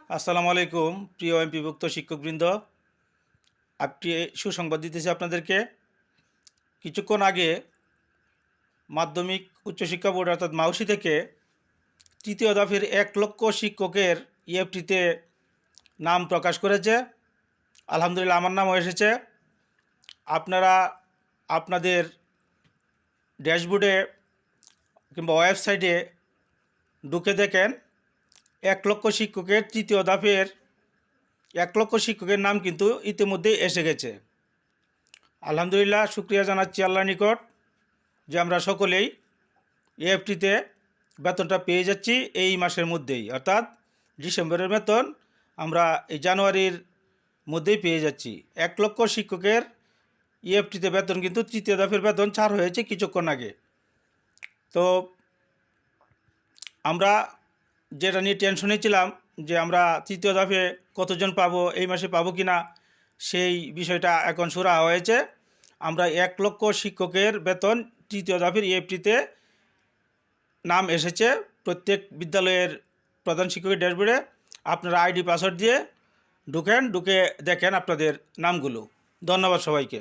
আসসালামু আলাইকুম প্রিয় এমপিভুক্ত শিক্ষকবৃন্দ। একটি সুসংবাদ দিতেছি আপনাদেরকে। কিছুক্ষণ আগে মাধ্যমিক উচ্চশিক্ষা বোর্ড অর্থাৎ মাউসি থেকে তৃতীয় দফের 1,00,000 শিক্ষকের ইএফটিতে নাম প্রকাশ করেছে। আলহামদুলিল্লাহ, আমার নামও এসেছে। আপনারা আপনাদের ড্যাশবোর্ডে কিংবা ওয়েবসাইটে ঢুকে দেখেন 1,00,000 শিক্ষকের তৃতীয় দফের 1,00,000 শিক্ষকের নাম কিন্তু ইতিমধ্যেই এসে গেছে। আলহামদুলিল্লাহ, শুক্রিয়া জানাচ্ছি আল্লাহর নিকট যে আমরা সকলেই এএফটিতে বেতনটা পেয়ে যাচ্ছি এই মাসের মধ্যেই, অর্থাৎ ডিসেম্বরের বেতন আমরা এই জানুয়ারির মধ্যেই পেয়ে যাচ্ছি। 1,00,000 শিক্ষকের ইএফটিতে বেতন কিন্তু তৃতীয় দফের বেতন ছাড় হয়েছে কিছুক্ষণ আগে। তো আমরা যেটা নিয়ে টেনশনে ছিলাম যে আমরা তৃতীয় দফে কতজন পাবো, এই মাসে পাবো কি না, সেই বিষয়টা এখন সুরাহা হয়েছে। আমরা 1,00,000 শিক্ষকের বেতন তৃতীয় দফের ইএফটিতে নাম এসেছে প্রত্যেক বিদ্যালয়ের প্রধান শিক্ষকের ড্যাশবোর্ডে। আপনারা আইডি পাসওয়ার্ড দিয়ে ঢুকে দেখেন আপনাদের নামগুলো। ধন্যবাদ সবাইকে।